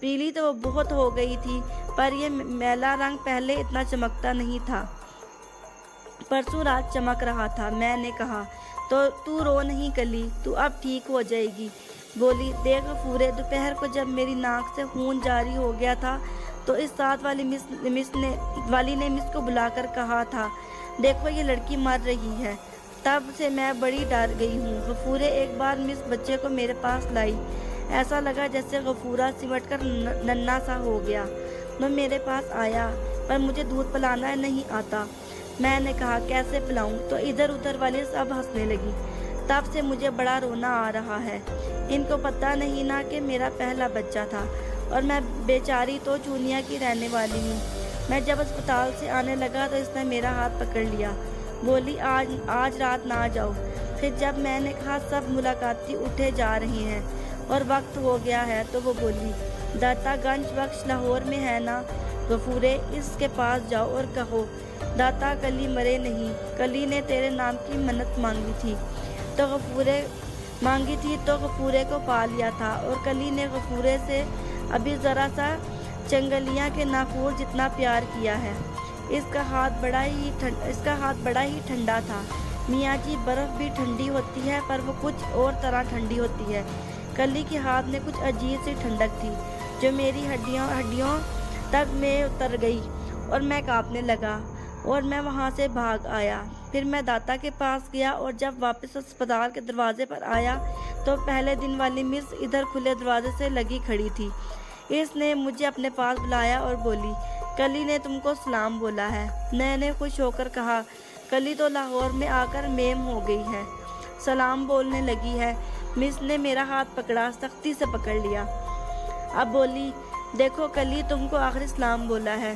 پیلی تو وہ بہت ہو گئی تھی، پر یہ میلا رنگ پہلے اتنا چمکتا نہیں تھا۔ پرسوں رات چمک رہا تھا۔ میں نے کہا، تو رو نہیں کلی، تو اب ٹھیک ہو جائے گی۔ بولی، دیکھ غفورے، دوپہر کو جب میری ناک سے خون جاری ہو گیا تھا تو اس ساتھ والی نے مس کو بلا کر کہا تھا، دیکھو یہ لڑکی مر رہی ہے۔ تب سے میں بڑی ڈر گئی ہوں۔ غفورے ایک بار مس بچے کو میرے پاس لائی، ایسا لگا جیسے غفورہ سمٹ کر ننھا سا ہو گیا۔ وہ میرے پاس آیا، پر مجھے دودھ پلانا نہیں آتا۔ میں نے کہا، کیسے پلاؤں؟ تو ادھر ادھر والی سب ہنسنے لگی۔ تب سے مجھے بڑا رونا آ رہا ہے۔ ان کو پتہ نہیں نا کہ میرا پہلا بچہ تھا، اور میں بیچاری تو چونیا کی رہنے والی ہوں۔ میں جب اسپتال سے آنے لگا تو اس نے میرا ہاتھ پکڑ لیا۔ بولی، آج رات نہ جاؤ۔ پھر جب میں نے کہا سب ملاقاتی اٹھے جا رہے ہیں اور وقت ہو گیا ہے، تو وہ بولی، داتا گنج بخش لاہور میں ہے نا؟ غفورے، اس کے پاس جاؤ اور کہو، داتا کلی مرے نہیں، کلی نے تیرے نام کی منت مانگی تھی تو غفورے کو پا لیا تھا، اور کلی نے غفورے سے ابھی ذرا سا چنگلیاں کے ناخور جتنا پیار کیا ہے۔ اس کا ہاتھ بڑا ہی ٹھنڈا تھا۔ میاں جی، برف بھی ٹھنڈی ہوتی ہے، پر وہ کچھ اور طرح ٹھنڈی ہوتی ہے۔ کلی کے ہاتھ میں کچھ عجیب سی ٹھنڈک تھی جو میری ہڈیوں تک میں اتر گئی، اور میں کانپنے لگا، اور میں وہاں سے بھاگ آیا۔ پھر میں داتا کے پاس گیا، اور جب واپس اسپتال کے دروازے پر آیا تو پہلے دن والی مس ادھر کھلے دروازے سے لگی کھڑی تھی۔ اس نے مجھے اپنے پاس بلایا اور بولی، کلی نے تم کو سلام بولا ہے۔ میں نے خوش ہو کر کہا، کلی تو لاہور میں آ کر میم ہو گئی ہے، سلام بولنے لگی ہے۔ مس نے میرا ہاتھ پکڑا، سختی سے پکڑ لیا۔ اب بولی، دیکھو کلی تم کو آخری سلام بولا ہے۔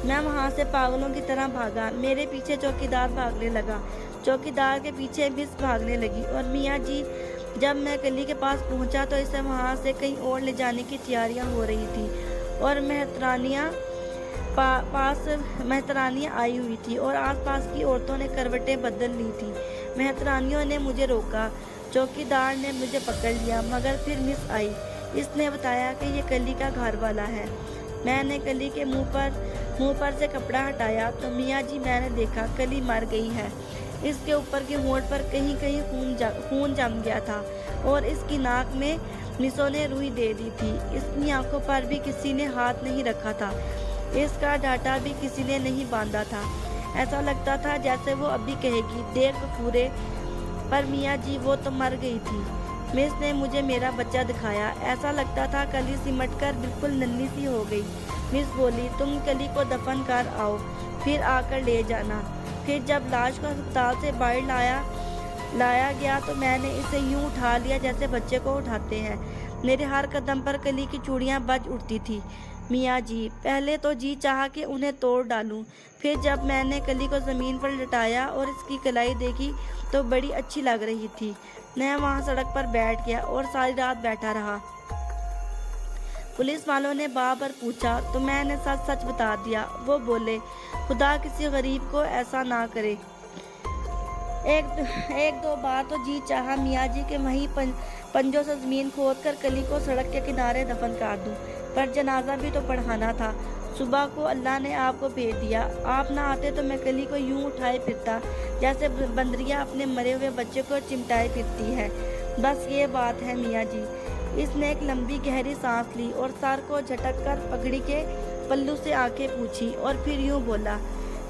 میں وہاں سے پاگلوں کی طرح بھاگا۔ میرے پیچھے چوکیدار بھاگنے لگا، چوکیدار کے پیچھے مس بھاگنے لگی، اور میاں جی جب میں کلی کے پاس پہنچا تو اسے وہاں سے کہیں اور لے جانے کی تیاریاں ہو رہی تھی، اور مہترانیاں آئی ہوئی تھی، اور آس پاس کی عورتوں نے کروٹیں بدل لی تھی۔ مہترانیوں نے مجھے روکا، چوکیدار نے مجھے پکڑ لیا، مگر پھر مس آئی۔ اس نے بتایا کہ یہ کلی کا گھر والا ہے۔ میں نے کلی کے منہ پر سے کپڑا ہٹایا تو میاں جی، میں نے دیکھا کلی مر گئی ہے۔ اس کے اوپر کے ہونٹ پر کہیں خون جم گیا تھا، اور اس کی ناک میں مسوں نے روئی دے دی تھی۔ اس کی آنکھوں پر بھی کسی نے ہاتھ نہیں رکھا تھا، اس کا ڈاٹا بھی کسی نے نہیں باندھا تھا۔ ایسا لگتا تھا جیسے وہ ابھی کہے گی، دیکھ غفورے، پر میاں جی وہ تو مر گئی تھی۔ مس نے مجھے میرا بچہ دکھایا، ایسا لگتا تھا کلی سمٹ کر بالکل ننھی سی ہو گئی۔ مس بولی، تم کلی کو دفن کر آؤ، پھر آ کر لے جانا۔ پھر جب لاش کو اسپتال سے باہر لایا گیا تو میں نے اسے یوں اٹھا لیا جیسے بچے کو اٹھاتے ہیں۔ میرے ہر قدم پر کلی کی چوڑیاں بج اٹھتی تھی۔ میاں جی، پہلے تو جی چاہا کہ انہیں توڑ ڈالوں، پھر جب میں نے کلی کو زمین پر لٹایا اور اس کی کلائی دیکھی تو بڑی اچھی لگ رہی تھی۔ میں وہاں سڑک پر بیٹھ گیا اور ساری رات بیٹھا رہا۔ پولیس والوں نے بار پوچھا تو میں نے سچ بتا دیا۔ وہ بولے، خدا کسی غریب کو ایسا نہ کرے۔ ایک دو بار تو جی چاہا میاں جی کے وہیں پنجوں سے زمین کھود کر کلی کو سڑک کے کنارے دفن کر دوں، پر جنازہ بھی تو پڑھانا تھا۔ صبح کو اللہ نے آپ کو بھیج دیا، آپ نہ آتے تو میں کلی کو یوں اٹھائے پھرتا جیسے بندریا اپنے مرے ہوئے بچے کو چمٹائے پھرتی ہے۔ بس یہ بات ہے میاں جی۔ اس نے ایک لمبی گہری سانس لی اور سر کو جھٹک کر پگڑی کے پلو سے آنکھیں پوچھی، اور پھر یوں بولا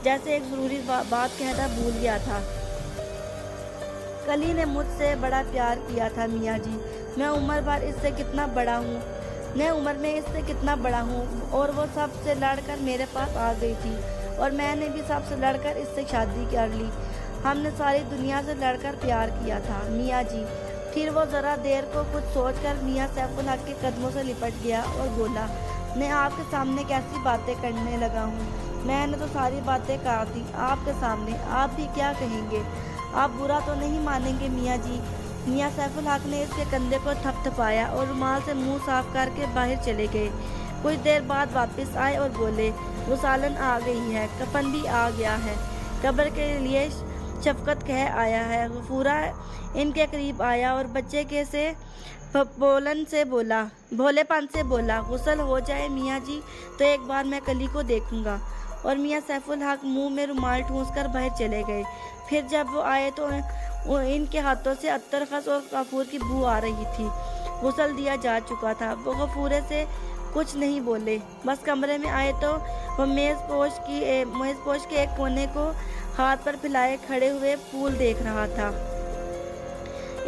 جیسے ایک ضروری بات کہنا بھول گیا تھا۔ کلی نے مجھ سے بڑا پیار کیا تھا میاں جی۔ میں عمر میں اس سے کتنا بڑا ہوں، اور وہ سب سے لڑ کر میرے پاس آ گئی تھی، اور میں نے بھی سب سے لڑ کر اس سے شادی کر لی۔ ہم نے ساری دنیا سے لڑ کر پیار کیا تھا میاں جی۔ پھر وہ ذرا دیر کو کچھ سوچ کر میاں سیف الحق کے قدموں سے لپٹ گیا اور بولا، میں آپ کے سامنے کیسی باتیں کرنے لگا ہوں؟ میں نے تو ساری باتیں کہا دی آپ کے سامنے، آپ بھی کیا کہیں گے؟ آپ برا تو نہیں مانیں گے میاں جی؟ میاں سیف الحق نے اس کے کندھے کو تھپ تھپایا اور رومال سے منہ صاف کر کے باہر چلے گئے۔ کچھ دیر بعد واپس آئے اور بولے، وہ سالن آ گئی ہے، کفن بھی آ گیا ہے، قبر کے لیے شفقت کہہ آیا ہے۔ غفورہ ان کے قریب آیا اور بچے کے سے بھولے پن سے بولا، غسل ہو جائے میاں جی تو ایک بار میں کلی کو دیکھوں گا۔ اور میاں سیف الحق منہ میں رومال ٹھونس کر باہر چلے گئے۔ پھر جب وہ آئے تو ان کے ہاتھوں سے عطر خس اور کافور کی بو آ رہی تھی۔ غسل دیا جا چکا تھا۔ وہ غفورے سے کچھ نہیں بولے، بس کمرے میں آئے تو وہ میز پوش کے ایک کونے کو ہاتھ پر پھیلائے کھڑے ہوئے پھول دیکھ رہا تھا۔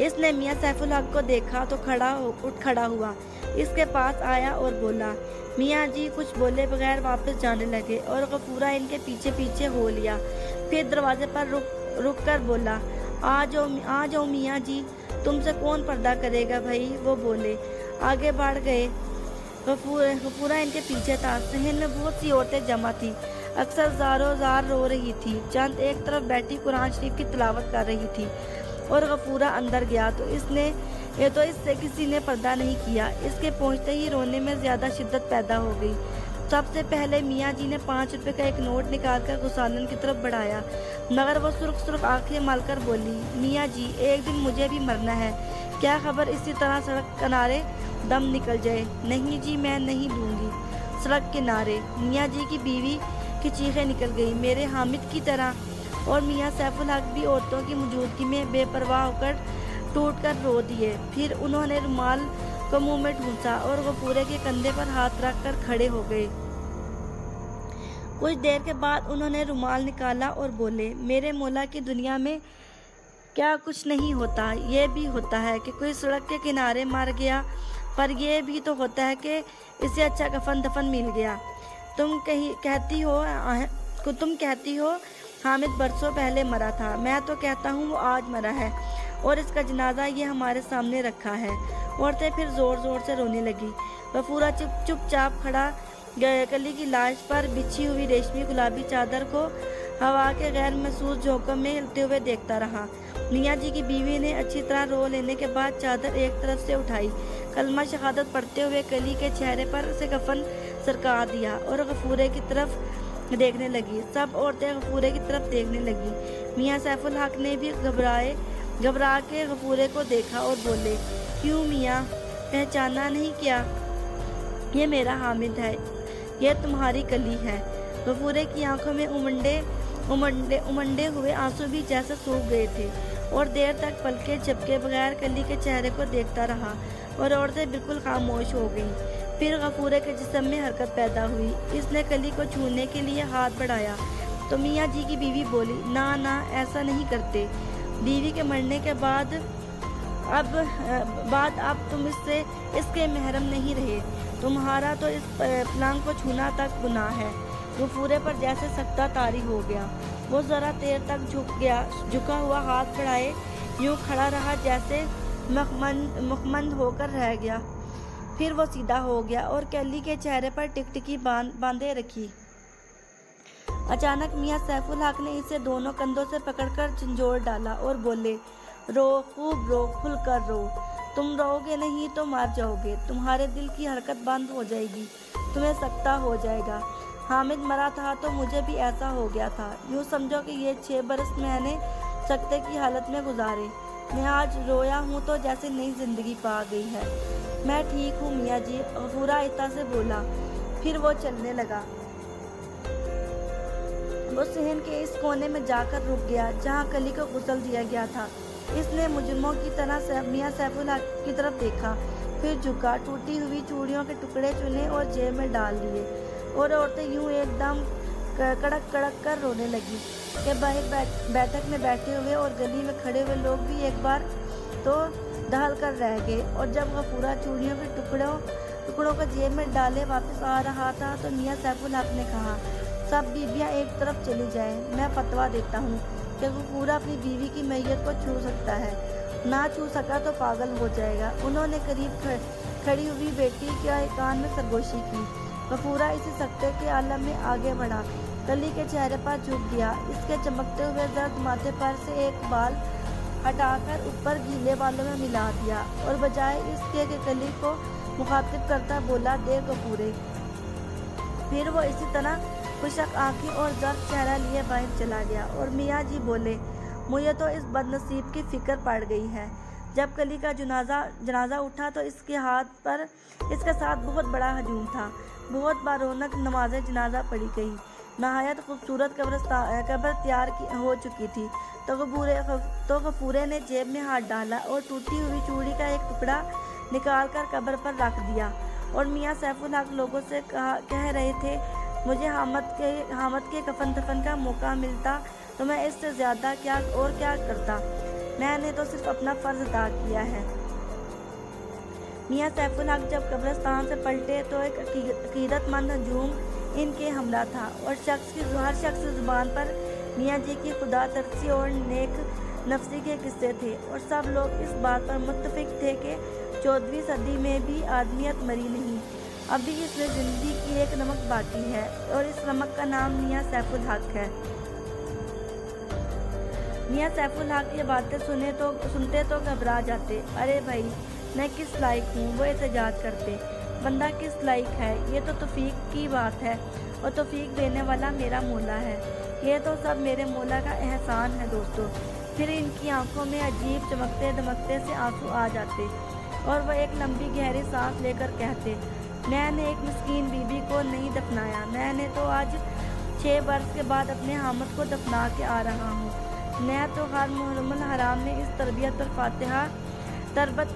اس نے میاں سیف الحق کو دیکھا تو اٹھ کھڑا ہوا، اس کے پاس آیا اور بولا۔ میاں جی کچھ بولے بغیر واپس جانے لگے اور غفورہ ان کے پیچھے پیچھے ہو لیا۔ پھر دروازے پر رک کر بولا، آ جاؤ میاں جی، تم سے کون پردہ کرے گا بھائی؟ وہ بولے۔ آگے بڑھ گئے۔ غفورہ ان کے پیچھے تھا۔ صحن میں بہت سی عورتیں جمع تھیں، اکثر زاروں زار رو رہی تھی، چند ایک طرف بیٹھی قرآن شریف کی تلاوت کر رہی تھی۔ اور غفورہ اندر گیا تو اس سے کسی نے پردہ نہیں کیا۔ اس کے پہنچتے ہی رونے میں زیادہ شدت پیدا ہو گئی۔ سب سے پہلے میاں جی نے 5 روپے کا ایک نوٹ نکال کر غسالن کی طرف بڑھایا، مگر وہ سرخ آنکھیں مل کر بولی، میاں جی ایک دن مجھے بھی مرنا ہے، کیا خبر اسی طرح سڑک کنارے دم نکل جائے؟ نہیں جی میں نہیں دوں گی۔ سڑک کنارے میاں جی کی بیوی کی چیخیں نکل گئی، میرے حامد کی طرح۔ اور میاں سیف الحق بھی عورتوں کی موجودگی میں بے پرواہ ہو کر ٹوٹ کر رو دیے۔ پھر انہوں نے رومال کو منہ میں ٹھونسا اور غفورے کے کندھے پر ہاتھ رکھ کر کھڑے ہو گئے۔ کچھ دیر کے بعد انہوں نے رومال نکالا اور بولے، میرے مولا کی دنیا میں کیا کچھ نہیں ہوتا؟ یہ بھی ہوتا ہے کہ کوئی سڑک کے کنارے مر گیا، پر یہ بھی تو ہوتا ہے کہ اسے اچھا کفن دفن مل گیا۔ تم کہتی ہو حامد برسوں پہلے مرا تھا، میں تو کہتا ہوں وہ آج مرا ہے اور اس کا جنازہ یہ ہمارے سامنے رکھا ہے۔ عورتیں پھر زور زور سے رونے لگی۔ غفورہ چپ چاپ کھڑا کلی کی لاش پر بچھی ہوئی ریشمی گلابی چادر کو ہوا کے غیر محسوس جھونکوں میں ہلتے ہوئے دیکھتا رہا۔ میاں جی کی بیوی نے اچھی طرح رو لینے کے بعد چادر ایک طرف سے اٹھائی، کلمہ شہادت پڑھتے ہوئے کلی کے چہرے پر سے کفن سرکا دیا اور غفورے کی طرف دیکھنے لگی۔ سب عورتیں غفورے کی طرف دیکھنے لگی۔ میاں سیف الحق نے بھی گھبرا کے غفورے کو دیکھا اور بولے، کیوں میاں پہچانا نہیں کیا؟ یہ میرا حامد ہے، یہ تمہاری کلی ہے۔ غفورے کی آنکھوں میں امنڈے ہوئے آنسو بھی جیسے سوکھ گئے تھے اور دیر تک پلکیں جھپکے بغیر کلی کے چہرے کو دیکھتا رہا اور عورتیں بالکل خاموش ہو گئیں۔ پھر غفورے کے جسم میں حرکت پیدا ہوئی، اس نے کلی کو چھونے کے لیے ہاتھ بڑھایا تو میاں جی کی بیوی بولی، نہ ایسا نہیں کرتے، بیوی کے مرنے کے بعد اب تم اس کے محرم نہیں رہے، تمہارا تو اس پلنگ کو چھونا تک گناہ ہے۔ غفورے پر جیسے سکتہ طاری ہو گیا، وہ ذرا دیر تک جھکا ہوا ہاتھ بڑھائے یوں کھڑا رہا جیسے مخمند ہو کر رہ گیا۔ پھر وہ سیدھا ہو گیا اور کلی کے چہرے پر ٹکٹکی باندھے رکھی۔ اچانک میاں سیف الحق نے اسے دونوں کندھوں سے پکڑ کر جھنجھوڑ ڈالا اور بولے، رو، خوب رو، کھل کر رو، تم رو گے نہیں تو مر جاؤ گے، تمہارے دل کی حرکت بند ہو جائے گی، تمہیں سکتہ ہو جائے گا۔ حامد مرا تھا تو مجھے بھی ایسا ہو گیا تھا، یوں سمجھو کہ یہ 6 برس میں نے سکتے کی حالت میں گزارے، میں آج رویا ہوں تو جیسے نئی زندگی پا گئی ہے۔ میں ٹھیک ہوں میاں جی، غفورہ آہستہ سے بولا۔ پھر وہ چلنے لگا۔ وہ صحن کے اس کونے میں جا کر رک گیا جہاں کلی کو غسل دیا گیا تھا۔ اس نے مجرموں کی طرح میاں سیف الحق کی طرف دیکھا، پھر جھکا، ٹوٹی ہوئی چوڑیوں کے ٹکڑے چنے اور جیب میں ڈال لیے، اور عورتیں یوں ایک دم کڑک کر رونے لگی کہ باہر بیٹھک میں بیٹھے ہوئے اور گلی میں کھڑے ہوئے لوگ بھی ایک بار تو دہل کر رہ گئے۔ اور جب غفورہ چوڑیوں کے ٹکڑوں کو جیب میں ڈالے واپس آ رہا تھا تو میاں سیف الحق نے کہا، سب بیویاں ایک طرف چلی جائیں، میں فتویٰ دیتا ہوں کہ غفورہ اپنی بیوی کی میت کو چھو سکتا ہے، نہ چھو سکا تو پاگل ہو جائے گا۔ انہوں نے قریب کھڑی ہوئی بیٹی کے کان میں سرگوشی کی۔ غفورہ اسی سکتے کے عالم میں آگے بڑھا، کلی کے چہرے پر جھک گیا، اس کے چمکتے ہوئے زرد ماتھے پر سے ایک بال ہٹا کر اوپر گیلے بالوں میں ملا دیا اور بجائے اس کے کہ کلی کو مخاطب کرتا بولا، دیکھ غفورے۔ پھر وہ اسی طرح خشک آنکھیں اور زرد چہرہ لیے باہر چلا گیا اور میاں جی بولے، مجھے تو اس بد نصیب کی فکر پڑ گئی ہے۔ جب کلی کا جنازہ اٹھا تو اس کے ساتھ بہت بڑا ہجوم تھا۔ بہت بارونق نماز جنازہ پڑھی گئی۔ نہایت خوبصورت قبر تیار ہو چکی تھی تو غفورے نے جیب میں ہاتھ ڈالا اور ٹوٹی ہوئی چوڑی کا ایک ٹکڑا نکال کر قبر پر رکھ دیا، اور میاں سیف الحق لوگوں سے کہہ رہے تھے، مجھے حامد کے کفن دفن کا موقع ملتا تو میں اس سے زیادہ کیا کرتا، میں نے تو صرف اپنا فرض ادا کیا ہے۔ میاں سیف الحق جب قبرستان سے پلٹے تو ایک عقیدت مند ہجوم ان کے ہمراہ تھا، اور ہر شخص کی زبان پر میاں جی کی خدا ترسی اور نیک نفسی کے قصے تھے، اور سب لوگ اس بات پر متفق تھے کہ 14ویں صدی میں بھی آدمیت مری نہیں، ابھی اس میں زندگی کی ایک رمق باقی ہے، اور اس رمق کا نام میاں سیف الحق ہے۔ میاں سیف الحق یہ باتیں سنتے تو گھبرا جاتے۔ ارے بھائی، میں کس لائق ہوں؟ وہ احتجاج کرتے۔ بندہ کس لائق ہے؟ یہ تو توفیق کی بات ہے، اور توفیق دینے والا میرا مولا ہے۔ یہ تو سب میرے مولا کا احسان ہے دوستو۔ پھر ان کی آنکھوں میں عجیب چمکتے دمکتے سے آنسو آ جاتے، اور وہ ایک لمبی گہری سانس لے کر کہتے، میں نے ایک مسکین بی بی کو نہیں دفنایا، میں نے تو آج 6 برس کے بعد اپنے حامد کو دفنا کے آ رہا ہوں۔ میں تو ہر محرم الحرام میں اس تربت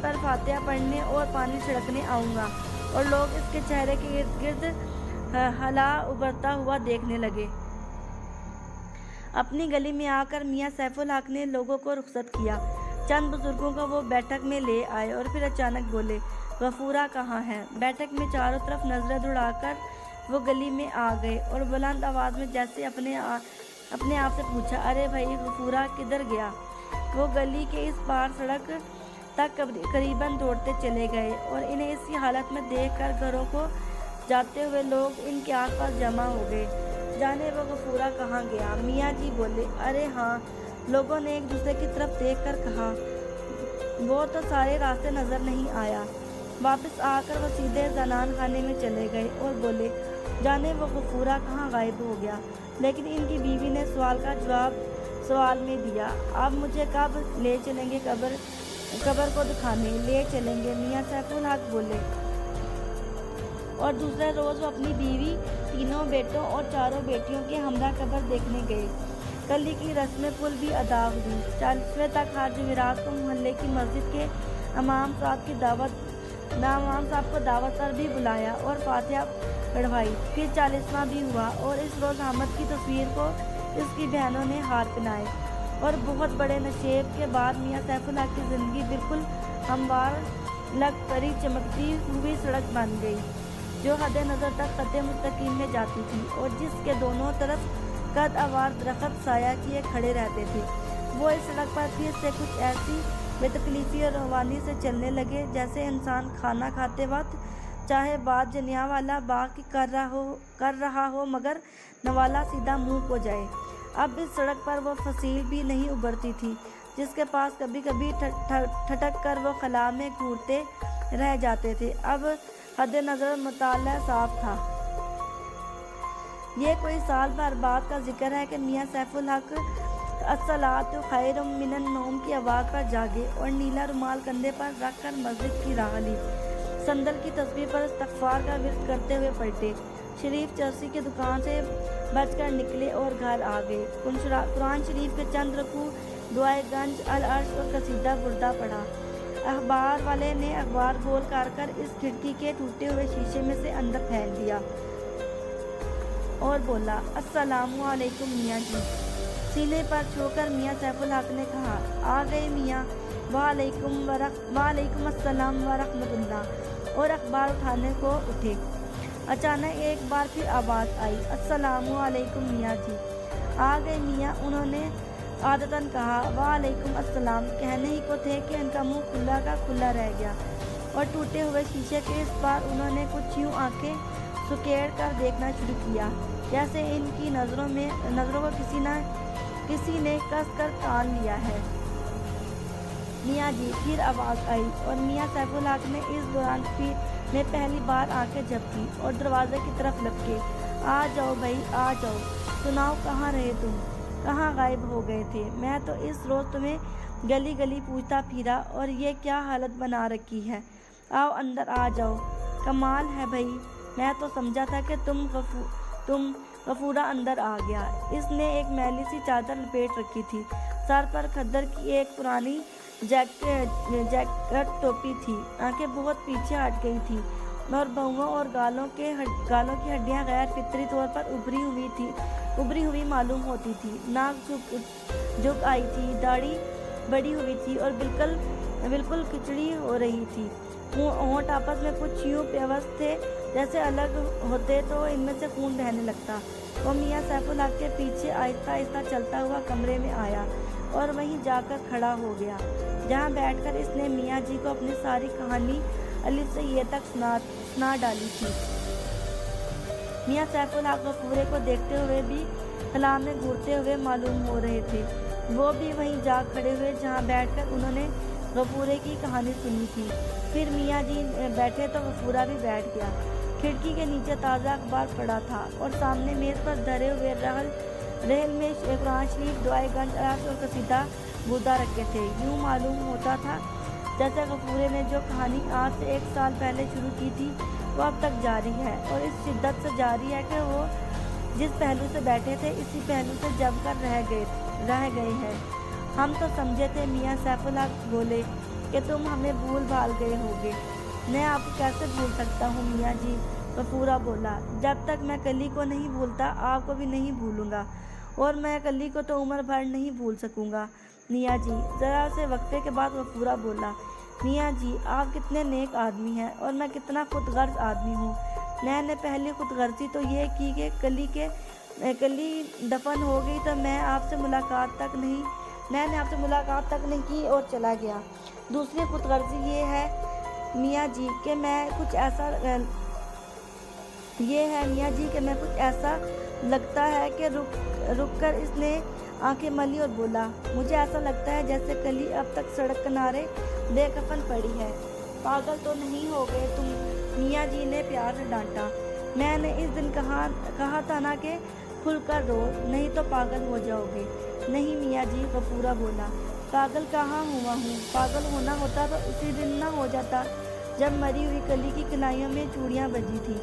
پر فاتحہ پڑھنے اور پانی چھڑکنے آؤں گا، اور لوگ اس کے چہرے کے ارد گرد ہلا ابھرتا ہوا دیکھنے لگے۔ اپنی گلی میں آ کر میاں سیف الحق نے لوگوں کو رخصت کیا۔ چند بزرگوں کو وہ بیٹھک میں لے آئے اور پھر اچانک بولے، غفورہ کہاں ہے؟ بیٹھک میں چاروں طرف نظریں دوڑا کر وہ گلی میں آ گئے، اور بلند آواز میں جیسے اپنے آپ سے پوچھا، ارے بھائی، غفورہ کدھر گیا؟ وہ گلی کے اس پار سڑک تک قریباً دوڑتے چلے گئے، اور انہیں اسی حالت میں دیکھ کر گھروں کو جاتے ہوئے لوگ ان کے آس پاس جمع ہو گئے۔ جانے وہ غفورہ کہاں گیا؟ میاں جی بولے، ارے ہاں۔ لوگوں نے ایک دوسرے کی طرف دیکھ کر کہا، وہ تو سارے راستے نظر نہیں آیا۔ واپس آ کر وہ سیدھے زنان خانے میں چلے گئے اور بولے، جانے وہ غفورہ کہاں غائب ہو گیا۔ لیکن ان کی بیوی نے سوال کا جواب سوال میں دیا، اب مجھے کب لے چلیں گے قبر کو دکھانے؟ لے چلیں گے، میاں سیف الحق بولے۔ اور دوسرے روز وہ اپنی بیوی، تینوں بیٹوں اور 4 بیٹیوں کے ہمراہ قبر دیکھنے گئے۔ کلی کی رسم کل بھی ادا ہوئی۔ 40ویں تک ہر جمعرات کو محلے کی مسجد کے امام صاحب کو دعوت پر بھی بلایا اور فاتحہ پڑھوائی۔ پھر 40واں بھی ہوا، اور اس روز حامد کی تصویر کو اس کی بہنوں نے ہار پہنائے، اور بہت بڑے نشیب کے بعد میاں سیف الحق کی زندگی بالکل ہموار لگ کری چمکتی ہوئی سڑک بن گئی، جو حد نظر تک خط مستقیم میں جاتی تھی، اور جس کے دونوں طرف قد آوار درخت سایہ کیے کھڑے رہتے تھے۔ وہ اس سڑک پر پھر سے کچھ ایسی بے تکلیفی اور روانی سے چلنے لگے جیسے انسان کھانا کھاتے وقت چاہے بات جنیا والا باقی کر رہا ہو مگر نوالا سیدھا منہ کو جائے۔ اب اس سڑک پر وہ فصیل بھی نہیں ابھرتی تھی جس کے پاس کبھی کبھی ٹھٹک کر وہ خلا میں گھورتے رہ جاتے تھے۔ اب حد نظر مطالعہ صاف تھا۔ یہ کوئی سال بھر بعد کا ذکر ہے کہ میاں سیف الحق الصلاۃ خیر من النوم کی آواز پر جاگے اور نیلا رومال کندھے پر رکھ کر مسجد کی راہ لی۔ صندل کی تسبیح پر استغفار کا ورد کرتے ہوئے پلٹے، شریف چرسی کی دکان سے بچ کر نکلے اور گھر آ گئے۔ قرآن شریف کے چند رکوع، دعائے گنج، العرش اور قصیدہ بردہ پڑھا۔ اخبار والے نے اخبار گول کر اس کھڑکی کے ٹوٹے ہوئے شیشے میں سے اندر پھینک دیا اور بولا، السلام علیکم میاں جی۔ سینے پر چھو کر میاں سیف الحق نے کہا، آ گئے میاں؟ وعلیکم السلام ورحمۃ اللہ، اور اخبار اٹھانے کو اٹھے۔ اچانک ایک بار پھر آواز آئی، السلام علیکم میاں جی۔ آ گئے میاں، انہوں نے عادتاً کہا۔ وعلیکم السلام کہنے ہی کو تھے کہ ان کا منہ کھلا کا کھلا رہ گیا، اور ٹوٹے ہوئے شیشے کے اس پار انہوں نے کچھ یوں آنکھیں سکیڑ کر دیکھنا شروع کیا جیسے ان کی نظروں کو کسی نے کس کر تان لیا ہے۔ میاں جی، پھر آواز آئی، اور میاں سیف الحق نے اس دوران میں پہلی بار آنکھیں جھپکی اور دروازے کی طرف لپکے۔ آ جاؤ بھائی، آ جاؤ، سناؤ کہاں رہے تم؟ کہاں غائب ہو گئے تھے؟ میں تو اس روز تمہیں گلی گلی پوچھتا پھرا اور یہ کیا حالت بنا رکھی ہے۔ آؤ اندر آ جاؤ۔ کمال ہے بھائی، میں تو سمجھا تھا کہ تم غفورہ اندر آ گیا۔ اس نے ایک میلی سی چادر لپیٹ رکھی تھی، سر پر کھدر کی ایک پرانی جیکٹ ٹوپی تھی، آنکھیں بہت پیچھے ہٹ گئی تھیں اور بہوؤں اور گالوں کی ہڈیاں غیر فطری طور پر ابری ہوئی معلوم ہوتی تھی۔ ناک جھک آئی تھی، داڑھی بڑی ہوئی تھی اور بالکل کھچڑی ہو رہی تھی۔ ہونٹ آپس میں کچھ یوں پیوست تھے جیسے الگ ہوتے تو ان میں سے خون بہنے لگتا۔ وہ میاں سیف الحق کے پیچھے آہستہ آہستہ چلتا ہوا کمرے میں آیا اور وہیں جا کر کھڑا ہو گیا جہاں بیٹھ کر اس نے میاں جی کو اپنی ساری کہانی الف سے یہ تک سنا ڈالی تھی۔ میاں سیف الحق غفورے کو دیکھتے ہوئے بھی خلا میں گھورتے ہوئے معلوم ہو رہے تھے۔ وہ بھی وہیں جا کھڑے ہوئے جہاں بیٹھ کر انہوں نے غفورے کی کہانی سنی تھی۔ پھر میاں جی بیٹھے تو غفورہ بھی بیٹھ گیا۔ کھڑکی کے نیچے تازہ اخبار پڑا تھا اور سامنے میز پر دھرے ہوئے رحل میں قرآن شریف، دعائے گنج عرش اور قصیدہ بودا رکھے تھے۔ یوں معلوم ہوتا تھا جیسے غفورے نے جو کہانی آج سے 1 سال پہلے شروع کی تھی وہ اب تک جاری ہے، اور اس شدت سے جاری ہے کہ وہ جس پہلو سے بیٹھے تھے اسی پہلو سے جم کر رہ گئے ہیں۔ ہم تو سمجھے تھے، میاں سیف الحق بولے، کہ تم ہمیں بھول بھال گئے ہوگے۔ میں آپ کو کیسے بھول سکتا ہوں میاں جی، غفورہ بولا۔ جب تک میں کلی کو نہیں بھولتا آپ کو بھی نہیں بھولوں گا، اور میں کلی کو تو عمر بھر نہیں بھول سکوں گا میاں جی۔ ذرا سے وقفے کے بعد غفورہ بولا، میاں جی آپ کتنے نیک آدمی ہیں اور میں کتنا خود غرض آدمی ہوں۔ میں نے پہلی خود غرضی تو یہ کی کہ کلی دفن ہو گئی تو میں نے آپ سے ملاقات تک نہیں کی اور چلا گیا۔ دوسری خود غرضی یہ ہے میاں جی کہ میں کچھ ایسا لگتا ہے کہ رک کر اس نے آنکھیں ملی اور بولا، مجھے ایسا لگتا ہے جیسے کلی اب تک سڑک کنارے بے کفن پڑی ہے۔ پاگل تو نہیں ہو گئے تم؟ میاں جی نے پیار سے ڈانٹا۔ میں نے اس دن کہا تھا نا کہ کھل کر رو، نہیں تو پاگل ہو جاؤ گے۔ نہیں میاں جی، غفورہ بولا، پاگل کہاں ہوا ہوں؟ پاگل ہونا ہوتا تو اسی دن نہ ہو جاتا جب مری ہوئی کلی کی کلائیوں میں چوڑیاں بجی تھی۔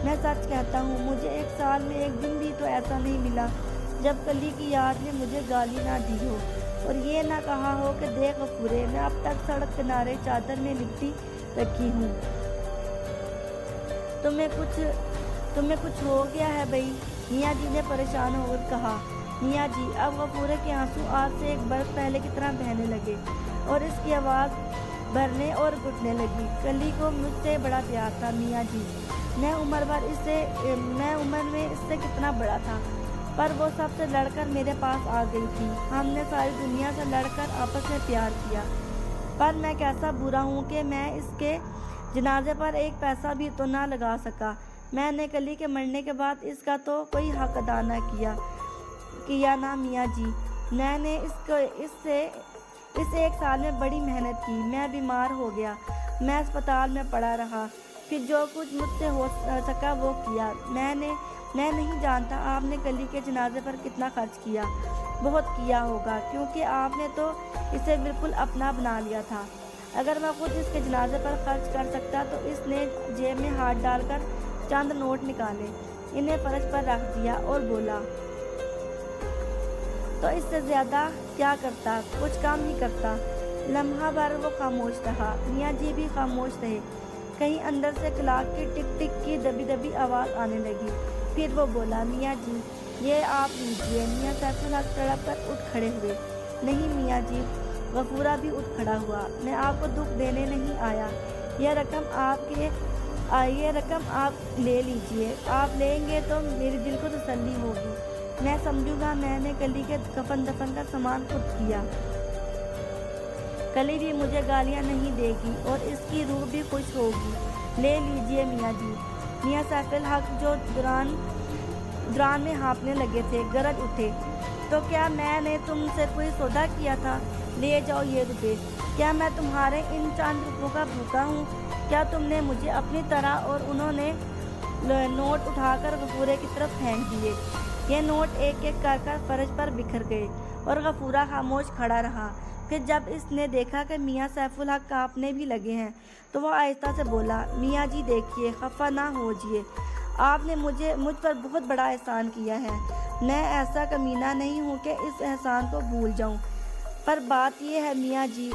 میں سچ کہتا ہوں، مجھے 1 سال میں 1 دن بھی تو ایسا نہیں ملا جب کلی کی یاد نے مجھے گالی نہ دی ہو اور یہ نہ کہا ہو کہ دیکھ غفورے، میں اب تک سڑک کنارے چادر میں لپٹی رکھی ہوں۔ تمہیں کچھ ہو گیا ہے بھائی؟ میاں جی نے پریشان ہو کر کہا۔ میاں جی، اب غفورے کے آنسو آج سے 1 برس پہلے کی طرح بہنے لگے اور اس کی آواز بھرنے اور گھٹنے لگی۔ کلی کو مجھ سے بڑا پیار تھا میاں جی، میں عمر میں اس سے کتنا بڑا تھا، پر وہ سب سے لڑ کر میرے پاس آ گئی تھی۔ ہم نے ساری دنیا سے لڑ کر آپس میں پیار کیا، پر میں کیسا برا ہوں کہ میں اس کے جنازے پر 1 پیسہ بھی تو نہ لگا سکا۔ میں نے کلی کے مرنے کے بعد اس کا تو کوئی حق ادا نہ کیا نا میاں جی۔ میں نے اس 1 سال میں بڑی محنت کی۔ میں بیمار ہو گیا، میں اسپتال میں پڑا رہا، پھر جو کچھ مجھ سے ہو سکا وہ کیا۔ میں نہیں جانتا آپ نے کلی کے جنازے پر کتنا خرچ کیا۔ بہت کیا ہوگا، کیونکہ آپ نے تو اسے بالکل اپنا بنا لیا تھا۔ اگر میں خود اس کے جنازے پر خرچ کر سکتا تو اس نے جیب میں ہاتھ ڈال کر چند نوٹ نکالے، انہیں فرش پر رکھ دیا اور بولا، تو اس سے زیادہ کیا کرتا؟ کچھ کام ہی کرتا۔ لمحہ بھر وہ خاموش رہا۔ میاں جی بھی خاموش رہے۔ کہیں اندر سے کلاک کی ٹک ٹک کی دبی دبی آواز آنے لگی۔ پھر وہ بولا، میاں جی یہ آپ لیجیے۔ میاں سیف الحق تڑپ کر اٹھ کھڑے ہوئے۔ نہیں میاں جی، غفورہ بھی اٹھ کھڑا ہوا، میں آپ کو دکھ دینے نہیں آیا۔ یہ رقم آپ لے لیجیے، آپ لیں گے تو میری دل کو تسلی ہوگی۔ میں سمجھوں گا میں نے کلی کے کفن دفن کا سامان خود کیا۔ کلی بھی مجھے گالیاں نہیں دے گی اور اس کی روح بھی خوش ہوگی۔ لے لیجیے میاں جی۔ میاں سیف الحق جو دوران میں ہانپنے لگے تھے گرج اٹھے، تو کیا میں نے تم سے کوئی سودا کیا تھا؟ لے جاؤ یہ روپے۔ کیا میں تمہارے ان چند روپوں کا بھوکا ہوں؟ کیا تم نے مجھے؟ اپنی طرح، اور انہوں نے نوٹ اٹھا کر غفورے کی طرف پھینک دیے۔ یہ نوٹ ایک ایک کر فرش پر بکھر گئے اور غفورہ خاموش کھڑا رہا۔ پھر جب اس نے دیکھا کہ میاں سیف الحق کانپنے بھی لگے ہیں تو وہ آہستہ سے بولا، میاں جی دیکھیے، خفا نہ ہوجیے، آپ نے مجھ پر بہت بڑا احسان کیا ہے، میں ایسا کمینہ نہیں ہوں کہ اس احسان کو بھول جاؤں، پر بات یہ ہے میاں جی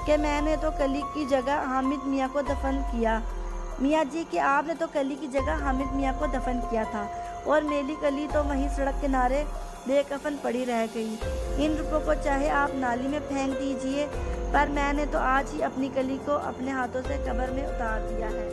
کہ میں نے تو کلی کی جگہ حامد میاں کو دفن کیا، میاں جی کہ آپ نے تو کلی کی جگہ حامد میاں کو دفن کیا تھا اور میری کلی تو وہیں سڑک کنارے بے کفن پڑی رہ گئی۔ ان روپوں کو چاہے آپ نالی میں پھینک دیجئے، پر میں نے تو آج ہی اپنی کلی کو اپنے ہاتھوں سے قبر میں اتار دیا ہے۔